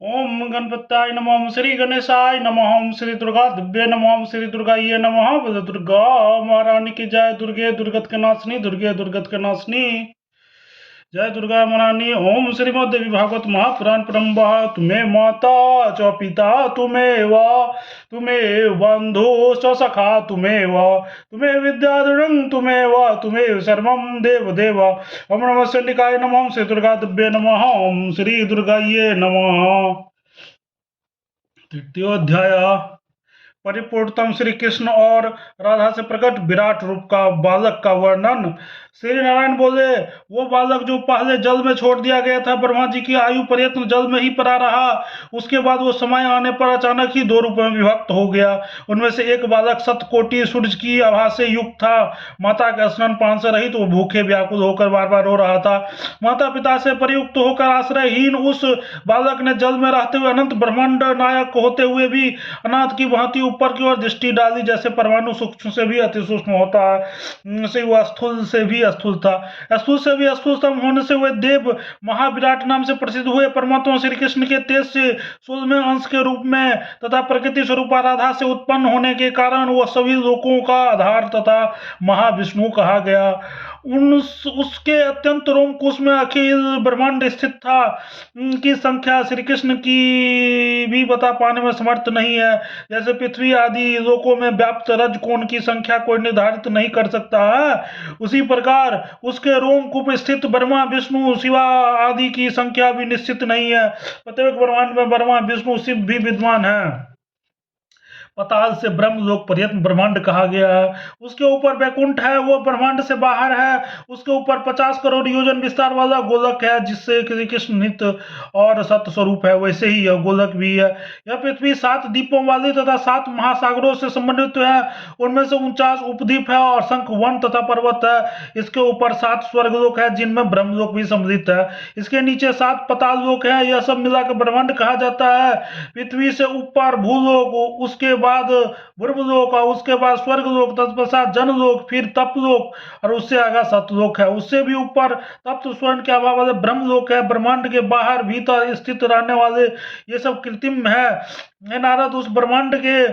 ओम गणपत्याय नमः। ओम श्री गणेशाय नमः। ओम श्री दुर्गा दिव्य नमः। ओम श्री दुर्गाये नमः। बोलो दुर्गा महारानी की जय। दुर्गे दुर्गत के नाशनी, दुर्गे दुर्गत के नाशनी, जय दुर्गा महारानी। ओम श्रीमद्देवी भागवत महापुराण परम्बः। तुम्हें माता च पिता तुम्हें बंधु च सखा तुम्हें तुम्हें विद्याधरं तुम्हें सर्वं देव देव। ओम नमः चंडिकाय नमः। ओम श्री दुर्गा दिव्य नमः। ओम श्री दुर्गाये नमः। तृतीय अध्याय। परिपूर्णतम श्री कृष्ण और राधा से प्रकट विराट रूप का बालक का वर्णन। श्री नारायण बोले, वो बालक जो पहले जल में छोड़ दिया गया था, ब्रह्मा जी की आयु पर्यंत जल में ही पड़ा रहा। उसके बाद वो समय आने पर अचानक ही दो रूपों में विभक्त हो गया। उनमें से एक बालक सतकोटि सूरज की आभा से युक्त था। माता के स्नान पान से रहित वो भूखे व्याकुल होकर बार बार रो रहा था। माता पिता से प्रयुक्त होकर आश्रयहीन उस बालक ने जल में रहते हुए अनंत ब्रह्मांड नायक होते हुए भी अनाथ की भांति ऊपर की ओर दृष्टि डाली, जैसे परमाणु सूक्ष्म से भी अति सूक्ष्म होता है, से वह स्थूल से भी स्थूल था। स्थूल से भी स्थूलतम होने से वे देव महाविराट नाम से प्रसिद्ध हुए। परमात्मा श्री कृष्ण के तेज से 16वें अंश के रूप में तथा प्रकृति स्वरूप राधा से उत्पन्न होने के कारण वह सभी लोकों का आधार तथा महाविष्णु कहा गया। उसके अत्यंत रोमकुश में अखिल ब्रह्मांड स्थित था। की संख्या श्री कृष्ण की भी बता पाने में समर्थ नहीं है। जैसे पृथ्वी आदि लोकों में व्याप्त रजकोण की संख्या कोई निर्धारित नहीं कर सकता है, उसी प्रकार उसके रोमकूप स्थित ब्रह्मा विष्णु शिवा आदि की संख्या भी निश्चित नहीं है। प्रत्येक ब्रह्मांड में ब्रह्मा विष्णु शिव भी विद्वान है। पताल से ब्रह्मलोक पर्यंत ब्रह्मांड कहा गया है। उसके ऊपर वैकुंठ है, वो ब्रह्मांड से बाहर है। उसके ऊपर 50 करोड़ योजन विस्तार वाला गोलक है, जिससे श्री कृष्ण नित्य और सत्य स्वरूप है, वैसे ही यह गोलक भी है। यह पृथ्वी 7 द्वीपों वाली तथा 7 महासागरों से संबंधित है। उनमें से 49 उपद्वीप है और शंख वन तथा पर्वत है। इसके ऊपर 7 स्वर्गलोक है, जिनमें ब्रह्मलोक भी सम्मिलित है। इसके नीचे 7 पताल लोक है। यह सब मिलाकर ब्रह्मांड कहा जाता है। पृथ्वी से ऊपर भूलोक, उसके बाद ब्रह्मलोक, उसके बाद स्वर्गलोक, तत्पश्चात जनलोक, फिर तपलोक और उससे आगे सतलोक है। उससे भी ऊपर तप्त स्वर्ण के अभाव वाले ब्रह्मलोक है। ब्रह्मांड के बाहर भीतर स्थित रहने वाले ये सब कृत्रिम है। नारद, उस ब्रह्मांड के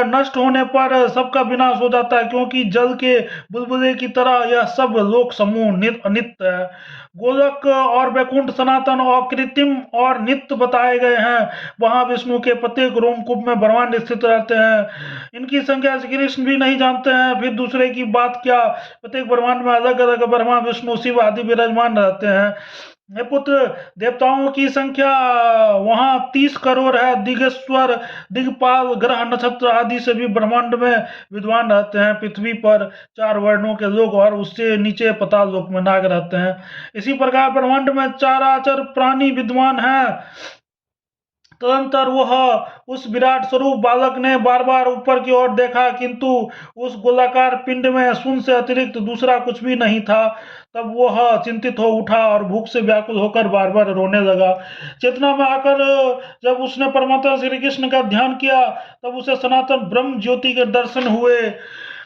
नष्ट होने पर सबका विनाश हो जाता है, क्योंकि जल के बुलबुले की तरह यह सब लोक समूह अनित्य है। गोलक और वैकुंठ सनातन और कृत्रिम और नित्य बताए गए हैं। वहां विष्णु के प्रत्येक रोमकूप में ब्रह्मांड स्थित रहते हैं। इनकी संख्या श्री कृष्ण भी नहीं जानते हैं, फिर दूसरे की बात क्या। प्रत्येक ब्रह्मांड में अलग अलग ब्रह्मा विष्णु शिव आदि विराजमान रहते हैं। हे पुत्र, देवताओं की संख्या वहां 30 करोड़ है। दिगेश्वर, दिगपाल, ग्रह नक्षत्र आदि से भी ब्रह्मांड में विद्वान रहते हैं। पृथ्वी पर 4 वर्णों के लोग और उससे नीचे पताल लोक में नाग रहते हैं। इसी प्रकार ब्रह्मांड में चराचर प्राणी विद्वान है। तदंतर वह उस विराट स्वरूप बालक ने बार बार ऊपर की ओर देखा, किंतु उस गोलाकार पिंड में शून्य से अतिरिक्त दूसरा कुछ भी नहीं था। तब वह चिंतित हो उठा और भूख से व्याकुल होकर बार बार रोने लगा। चेतना में आकर जब उसने परमात्मा श्री कृष्ण का ध्यान किया, तब उसे सनातन ब्रह्म ज्योति के दर्शन हुए।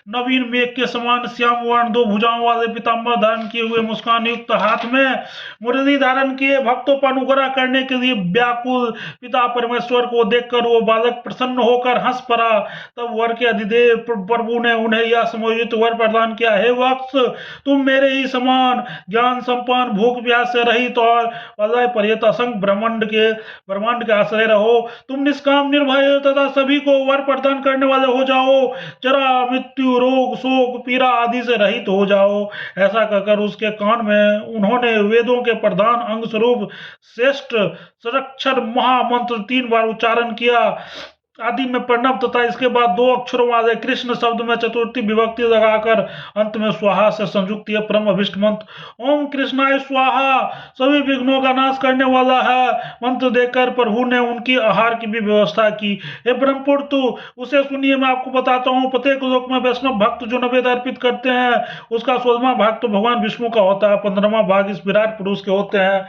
नवीन मेघ के समान श्याम वर्ण, 2 भुजाओं वाले पीताम्बर धारण किए हुए, मुस्कान युक्त, हाथ में मुरली धारण किए, भक्तों पर अनुग्रह करने के लिए व्याकुल पिता परमेश्वर को देखकर वो बालक प्रसन्न होकर हंस पड़ा। तब वर के अधिदेव प्रभु ने उन्हें यह समोचित वर प्रदान किया, हे वत्स, तुम मेरे ही समान ज्ञान संपन्न, भूख प्यास से रहित और वलय पर्यत असंख्य ब्रह्मांड के आश्रय रहो। तुम निष्काम, निर्भय तथा सभी को वर प्रदान करने वाले हो जाओ। जरा, मृत्यु, रोग, शोक, पीड़ा आदि से रहित हो जाओ। ऐसा कहकर उसके कान में उन्होंने वेदों के प्रधान अंग स्वरूप श्रेष्ठ षडाक्षर महामंत्र 3 बार उच्चारण किया। आदि में प्रणव तथा इसके बाद 2 अक्षरों वाले कृष्ण शब्द में चतुर्थी विभक्ति लगाकर अंत में स्वाहा से संयुक्त यह परम अभिष्ट मंत्र ओम कृष्णाय स्वाहा सभी विघ्नों का नाश करने वाला है मंत्र देकर प्रभु ने उनकी आहार की भी व्यवस्था की। हे ब्रह्मपुत्र, उसे सुनिए, मैं आपको बताता हूँ। प्रत्येक लोक में वैष्णव भक्त जो नैवेद्य अर्पित करते हैं, उसका 16वां भाग तो भगवान विष्णु का होता है, 15वां भाग इस विराट पुरुष के होते हैं।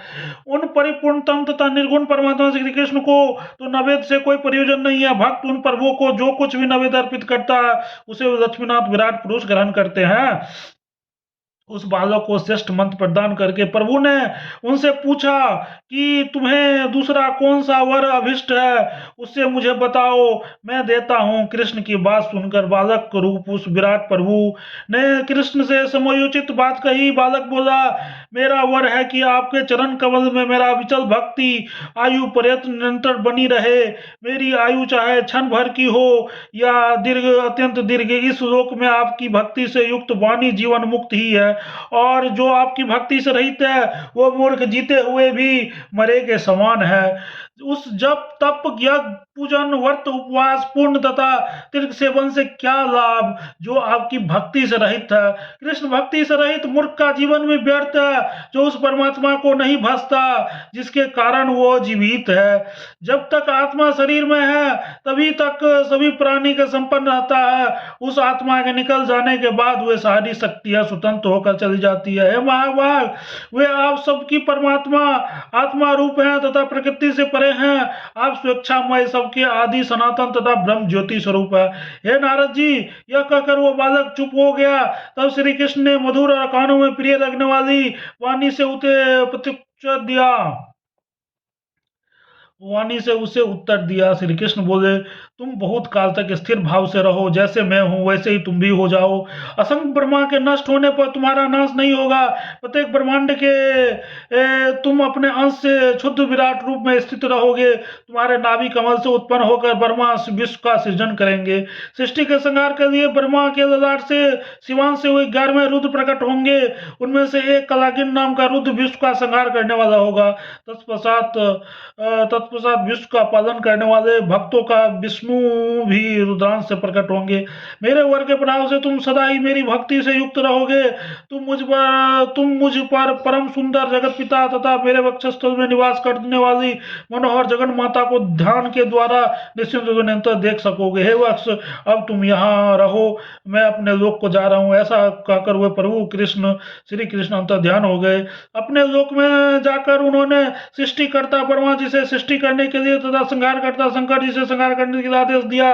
उन परिपूर्णतम तथा निर्गुण परमात्मा श्री कृष्ण को तो नैवेद्य से कोई प्रयोजन नहीं है। भक्त उन प्रभु को जो कुछ भी नैवेद्य अर्पित करता है, उसे लक्ष्मीनाथ विराट पुरुष ग्रहण करते हैं। उस बालक को श्रेष्ठ मंत्र प्रदान करके प्रभु ने उनसे पूछा कि तुम्हें दूसरा कौन सा वर अभिष्ट है, उससे मुझे बताओ, मैं देता हूँ। कृष्ण की बात सुनकर बालक रूप उस विराट प्रभु ने कृष्ण से समयोचित बात कही। बालक बोला, मेरा वर है कि आपके चरण कमल में मेरा विचल भक्ति आयु पर्यंत निरंतर बनी रहे। मेरी आयु चाहे क्षण भर की हो या दीर्घ, अत्यंत दीर्घ, इस लोक में आपकी भक्ति से युक्त वाणी जीवन मुक्त ही है, और जो आपकी भक्ति से रहित है वो मूर्ख जीते हुए भी मरे के समान है। उस जप तप यज्ञ पूजन व्रत उपवास पूर्ण तथा तीर्थ सेवन से क्या लाभ, जो आपकी भक्ति से रहित है। कृष्ण भक्ति से रहित मूर्ख का जीवन भी व्यर्थ है, जो उस परमात्मा को नहीं भजता जिसके कारण वो जीवित है। जब तक आत्मा शरीर में है तभी तक सभी प्राणी का संपन्न रहता है। उस आत्मा के निकल जाने के बाद वे सारी शक्तियां स्वतंत्र होकर चली जाती है। हे महाभाग, वे आप सबकी परमात्मा आत्मा रूप हैं तथा प्रकृति से परे हैं। आप स्वेच्छामय सबके आदि सनातन तथा ब्रह्म ज्योति स्वरूप है। हे नारद जी, यह कहकर वो बालक चुप हो गया। तब श्री कृष्ण ने मधुर और कानों में प्रिय लगने वाली वाणी से उसे प्रत्युत्तर दिया वाणी से उसे उत्तर दिया। श्री कृष्ण बोले, तुम बहुत काल तक स्थिर भाव से रहो, जैसे मैं हूं वैसे ही तुम भी हो जाओ। असंख्य ब्रह्मा के नष्ट होने पर तुम्हारा नाश नहीं होगा। प्रत्येक ब्रह्मांड के तुम अपने अंश से शुद्ध विराट रूप में स्थित रहोगे। तुम्हारे नाभि कमल से उत्पन्न होकर ब्रह्मा विश्व का सृजन करेंगे। सृष्टि के संहार के लिए ब्रह्मा के ललाट से शिवान से हुए 11वें रुद्र प्रकट होंगे। उनमें से एक कलागिन नाम का रुद्र विश्व का संहार करने वाला होगा। तत्पश्चात विश्व का पालन करने वाले भक्तों का विष्णु भी रुद्रांश से प्रकट होंगे। मेरे वर के प्रभाव से तुम सदा ही मेरी भक्ति से युक्त रहोगे। तुम मुझ पर परम सुंदर जगत पिता तथा मेरे वक्षस्थल में निवास करने वाली मनोहर जगन माता को ध्यान के द्वारा निश्चिंत निरंतर देख सकोगे। हे वत्स, अब तुम यहाँ रहो, मैं अपने लोक को जा रहा हूँ। ऐसा कहकर वे प्रभु कृष्ण श्री कृष्ण अंतर ध्यान हो गए। अपने लोक में जाकर उन्होंने सृष्टिकर्ता ब्रह्मा जी से सृष्टि करने के लिए तथा संहार करता शंकर जी से संहार करने के लिए आदेश दिया।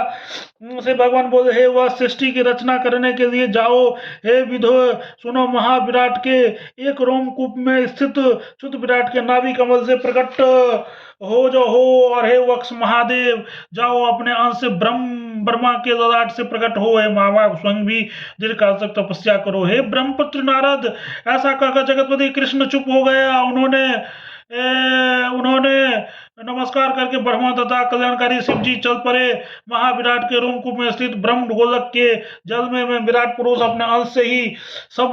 से भगवान बोले, हे वह सृष्टि की रचना करने के लिए जाओ। हे विधो, सुनो, महाविराट के एक रोमकूप में स्थित शुद्ध विराट के नाभि कमल से प्रकट हो जो हो, और हे वक्ष महादेव, जाओ अपने अंश से ब्रह्मा के ललाट से प्रकट हो। हे महाभाग, स्वयं भी दीर्घ काल तक तपस्या करो। हे ब्रह्मपुत्र नारद, ऐसा कहकर जगतपति कृष्ण चुप हो गया। उन्होंने नमस्कार करके ब्रह्मा तथा कल्याणकारी शिव जी चल पड़े। महाविराट के रोमकूप में स्थित ब्रह्म गोलक के जल में विराट पुरुष अपने अंश से ही सब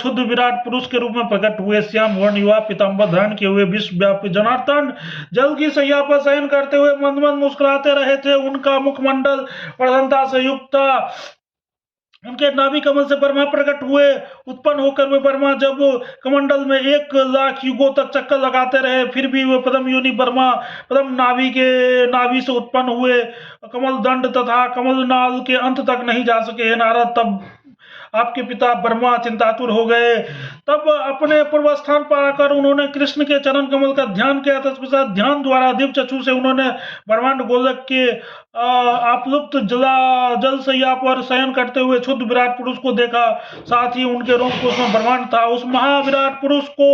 शुद्ध विराट पुरुष के रूप में प्रकट हुए। श्याम वर्ण युवा पीताम्बर धारण किए हुए विश्वव्यापी जनार्दन जल की सैया पर शयन करते हुए मंद मंद मुस्कुराते रहे थे। उनका मुखमंडल प्रसन्नता से युक्त था। उनके नाभि कमल से ब्रह्मा प्रकट हुए। उत्पन्न होकर वे ब्रह्मा जब कमंडल में 1,00,000 युगों तक चक्कर लगाते रहे, फिर भी वे प्रथम योनि ब्रह्मा प्रथम नाभि से उत्पन्न हुए कमल दंड तथा कमल नाल के अंत तक नहीं जा सके। हे नारद, तब आपके पिता ब्रह्मा चिंतातुर हो गए। तब अपने पूर्व स्थान पर आकर उन्होंने कृष्ण के चरण कमल का ध्यान किया। तत्पश्चात ध्यान द्वारा दिव्य चक्षु से उन्होंने ब्रह्मांड गोलक के आपलुप्त जल सैया पर शयन करते हुए शुद्ध विराट पुरुष को देखा। साथ ही उनके रोमकूप में ब्रह्मांड था। उस महाविराट पुरुष को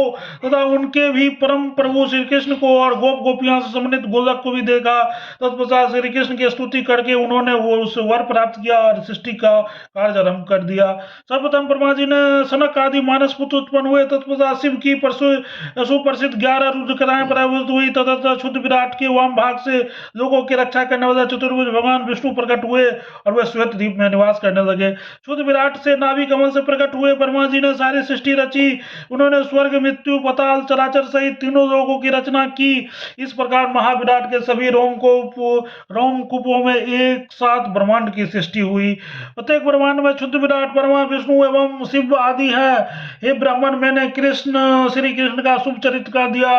तथा उनके भी परम प्रभु श्री कृष्ण को और गोप गोपियां से सम्मिलित गोलक को भी देखा। तत्पश्चात श्री कृष्ण की स्तुति करके उन्होंने वो उस वर प्राप्त किया और सृष्टि का कार्य आरंभ कर दिया। सर्वप्रथम ब्रह्मा जी ने सनक आदि मानस पुत्र उत्पन्न हुए। तत्पश्चात शिव की सुप्रसिद्ध 11 रुद्र कलाएं प्राप्त हुई। तथा शुद्ध विराट के वाम भाग से लोगों की रक्षा करने वाले चतुर्भुज भगवान विष्णु प्रकट हुए और वे श्वेत द्वीप में निवास करने लगे। शुद्ध विराट से नाभि कमल से प्रकट हुए ब्रह्मा जी ने सारी सृष्टि रची। उन्होंने स्वर्ग मृत्यु पाताल चराचर सहित तीनों लोगों की रचना की। इस प्रकार महाविराट के सभी रोमकूपों में एक साथ ब्रह्मांड की सृष्टि हुई। प्रत्येक ब्रह्मांड में शुद्ध विराट ब्रह्मा विष्णु एवं शिव आदि है। हे ब्राह्मण, मैंने श्री कृष्ण का शुभ चरित्र कर दिया,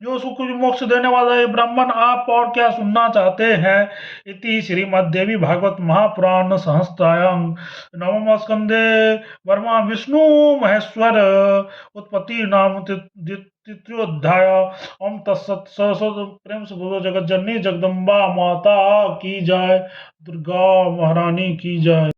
जो सुख मोक्ष देने वाला है। ब्राह्मण, आप और क्या सुनना चाहते हैं? इति श्रीमद्देवी भागवत महापुराण सहस्त्रायां नवम स्कंदे ब्रह्मा विष्णु महेश्वर उत्पत्ति नाम तृतीयोध्याय। ओम तत्सत। प्रेम से बोलो जगत जननी जगदम्बा माता की जय, दुर्गा महारानी की जय।